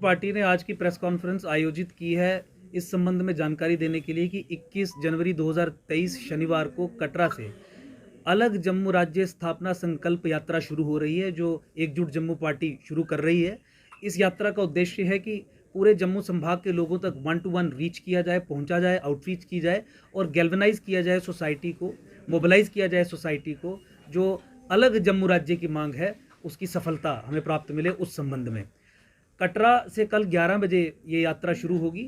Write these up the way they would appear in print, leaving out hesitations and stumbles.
Party ने आज की प्रेस कॉन्फ्रेंस आयोजित की है इस संबंध में जानकारी देने के लिए कि 21 जनवरी 2023 शनिवार को कटरा से अलग जम्मू राज्य स्थापना संकल्प यात्रा शुरू हो रही है, जो एकजुट जम्मू पार्टी शुरू कर रही है। इस यात्रा का उद्देश्य है कि पूरे जम्मू संभाग के लोगों तक 1-to-1 रीच किया जाए, पहुंचा जाए, आउटरीच की जाए और गैल्वेनाइज किया जाए सोसाइटी को, मोबिलाइज किया जाए सोसाइटी को। जो अलग जम्मू राज्य की मांग है उसकी सफलता हमें प्राप्त मिले उस संबंध में कटरा से कल 11 बजे ये यात्रा शुरू होगी।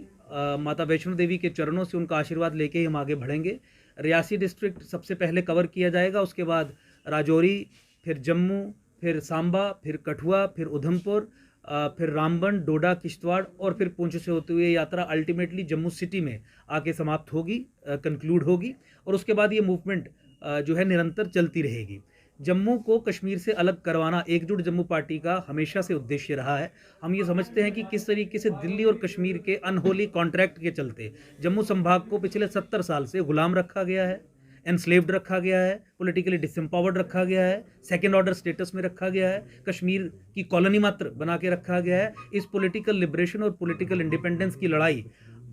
माता वैष्णो देवी के चरणों से उनका आशीर्वाद लेके ही हम आगे बढ़ेंगे। रियासी डिस्ट्रिक्ट सबसे पहले कवर किया जाएगा, उसके बाद राजौरी, फिर जम्मू, फिर सांबा, फिर कठुआ, फिर उधमपुर, फिर रामबन, डोडा, किश्तवाड़ और फिर पुंछ से होते हुए यात्रा अल्टीमेटली जम्मू सिटी में आके समाप्त होगी, कंक्लूड होगी। और उसके बाद ये मूवमेंट जो है निरंतर चलती रहेगी। जम्मू को कश्मीर से अलग करवाना एकजुट जम्मू पार्टी का हमेशा से उद्देश्य रहा है। हम ये समझते हैं कि किस तरीके से दिल्ली और कश्मीर के अनहोली कॉन्ट्रैक्ट के चलते जम्मू संभाग को पिछले 70 साल से गुलाम रखा गया है, एनस्लेव्ड रखा गया है, पॉलिटिकली डिसएम्पावर्ड रखा गया है, सेकेंड ऑर्डर स्टेटस में रखा गया है, कश्मीर की कॉलोनी मात्र बना के रखा गया है। इस पॉलिटिकल लिबरेशन और पॉलिटिकल इंडिपेंडेंस की लड़ाई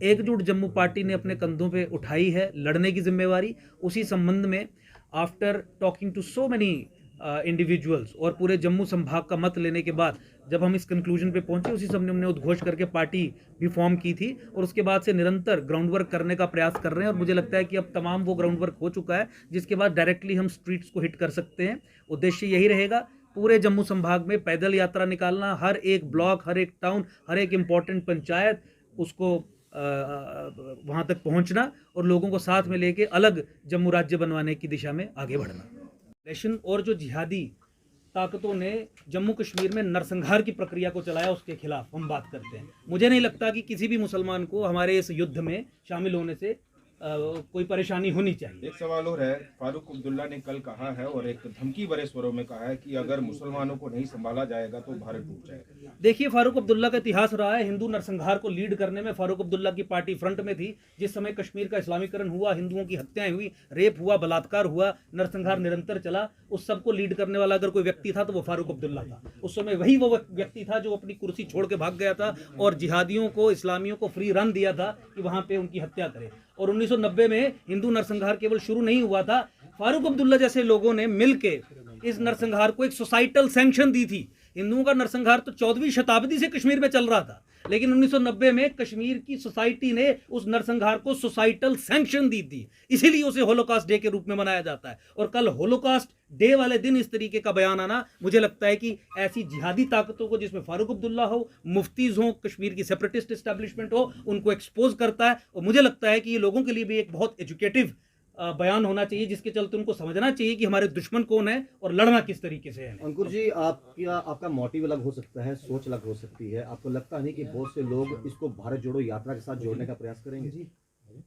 एकजुट जम्मू पार्टी ने अपने कंधों पे उठाई है, लड़ने की जिम्मेवारी। उसी संबंध में after talking to so many individuals और पूरे जम्मू संभाग का मत लेने के बाद जब हम इस कंक्लूजन पे पहुंचे, उसी समय हमने उद्घोष करके पार्टी भी फॉर्म की थी और उसके बाद से निरंतर ग्राउंड वर्क करने का प्रयास कर रहे हैं। और मुझे लगता है कि अब तमाम वो ग्राउंड वर्क हो चुका है जिसके बाद डायरेक्टली हम स्ट्रीट्स को हिट कर सकते हैं। उद्देश्य यही रहेगा, पूरे जम्मू संभाग में पैदल यात्रा निकालना, हर एक ब्लॉक, हर एक टाउन, हर एक इम्पॉर्टेंट पंचायत उसको वहाँ तक पहुँचना और लोगों को साथ में लेके अलग जम्मू राज्य बनवाने की दिशा में आगे बढ़ना। नेशन और जो जिहादी ताकतों ने जम्मू कश्मीर में नरसंहार की प्रक्रिया को चलाया, उसके खिलाफ हम बात करते हैं। मुझे नहीं लगता कि किसी भी मुसलमान को हमारे इस युद्ध में शामिल होने से कोई परेशानी होनी चाहिए। एक सवाल और है, फारूक अब्दुल्ला ने कल कहा है और एक धमकी भरे स्वरों में कहा है कि अगर मुसलमानों को नहीं संभाला जाएगा तो भारत टूट जाएगा। देखिए, फारूक अब्दुल्ला का इतिहास रहा है, हिंदू नरसंहार को लीड करने में फारूक अब्दुल्ला की पार्टी फ्रंट में थी। जिस समय कश्मीर का इस्लामीकरण हुआ, हिंदुओं की हत्याएं हुई, रेप हुआ, बलात्कार हुआ, नरसंहार निरंतर चला, उस सबको लीड करने वाला अगर कोई व्यक्ति था तो वो फारूक अब्दुल्ला था। उस समय वही वो व्यक्ति था जो अपनी कुर्सी छोड़ के भाग गया था और जिहादियों को, इस्लामियों को फ्री रन दिया था कि वहां पे उनकी हत्या करें। और 1990 में हिंदू नरसंहार केवल शुरू नहीं हुआ था, फारूक अब्दुल्ला जैसे लोगों ने मिलके इस नरसंहार को एक सोसाइटल सैंक्शन दी थी। हिंदुओं का नरसंहार तो 14वीं शताब्दी से कश्मीर में चल रहा था, लेकिन 1990 में कश्मीर की सोसाइटी ने उस नरसंहार को सोसाइटल सैंक्शन दी थी, इसीलिए उसे होलोकॉस्ट डे के रूप में मनाया जाता है। और कल होलोकॉस्ट डे वाले दिन इस तरीके का बयान आना, मुझे लगता है कि ऐसी जिहादी ताकतों को, जिसमें फारूक अब्दुल्ला हो, मुफ्तीज हो, कश्मीर की सेपरेटिस्ट एस्टैब्लिशमेंट हो, उनको एक्सपोज करता है। और मुझे लगता है कि ये लोगों के लिए भी एक बहुत एजुकेटिव बयान होना चाहिए, जिसके चलते उनको समझना चाहिए कि हमारे दुश्मन कौन है और लड़ना किस तरीके से है। अंकुर जी, आपका मोटिव अलग हो सकता है, सोच अलग हो सकती है। आपको लगता नहीं कि बहुत से लोग इसको भारत जोड़ो यात्रा के साथ जोड़ने का प्रयास करेंगे? जी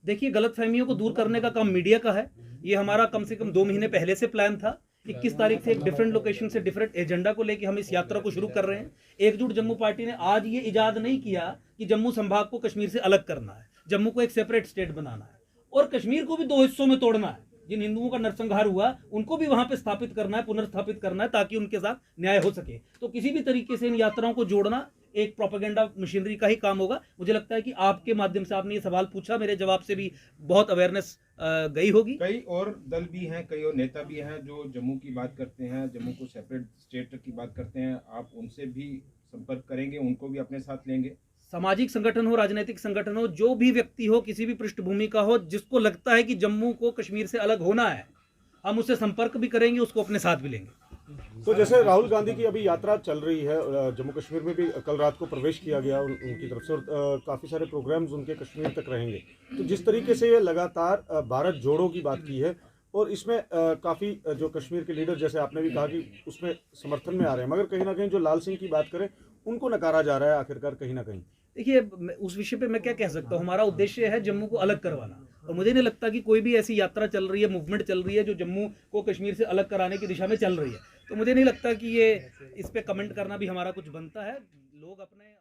देखिए, गलतफहमियों को दूर करने का काम मीडिया का है। ये हमारा कम से कम 2 महीने पहले से प्लान था। 21 तारीख से एक डिफरेंट लोकेशन से डिफरेंट एजेंडा को लेकर हम इस यात्रा को शुरू कर रहे हैं। एकजुट जम्मू पार्टी ने आज ये इजाद नहीं किया कि जम्मू संभाग को कश्मीर से अलग करना है, जम्मू को एक सेपरेट स्टेट बनाना है और कश्मीर को भी 2 हिस्सों में तोड़ना है। जिन हिंदुओं का नरसंहार हुआ उनको भी वहां पे स्थापित करना है, पुनर्स्थापित करना है, ताकि उनके साथ न्याय हो सके। तो किसी भी तरीके से इन यात्राओं को जोड़ना एक प्रोपेगेंडा मशीनरी का ही काम होगा। मुझे लगता है कि आपके माध्यम से आपने ये सवाल पूछा, मेरे जवाब से भी बहुत अवेयरनेस गई होगी। कई और दल भी हैं, कई और नेता भी हैं जो जम्मू की बात करते हैं, जम्मू को सेपरेट स्टेट की बात करते हैं। आप उनसे भी संपर्क करेंगे, उनको भी अपने साथ लेंगे? सामाजिक संगठन हो, राजनीतिक संगठन हो, जो भी व्यक्ति हो, किसी भी पृष्ठभूमि का हो, जिसको लगता है कि जम्मू को कश्मीर से अलग होना है, हम उससे संपर्क भी करेंगे, उसको अपने साथ भी लेंगे। तो जैसे राहुल गांधी की अभी यात्रा चल रही है, जम्मू कश्मीर में भी कल रात को प्रवेश किया गया उनकी तरफ से और काफ़ी सारे प्रोग्राम्स उनके कश्मीर तक रहेंगे। तो जिस तरीके से ये लगातार भारत जोड़ो की बात की है और इसमें काफ़ी जो कश्मीर के लीडर, जैसे आपने भी कहा कि उसमें समर्थन में आ रहे हैं, मगर कहीं ना कहीं जो लाल सिंह की बात करें उनको नकारा जा रहा है आखिरकार कहीं ना कहीं। देखिए, उस विषय पे मैं क्या कह सकता हूँ, हमारा उद्देश्य है जम्मू को अलग करवाना और मुझे नहीं लगता कि कोई भी ऐसी यात्रा चल रही है, मूवमेंट चल रही है जो जम्मू को कश्मीर से अलग कराने की दिशा में चल रही है। तो मुझे नहीं लगता कि ये इस पे कमेंट करना भी हमारा कुछ बनता है। लोग अपने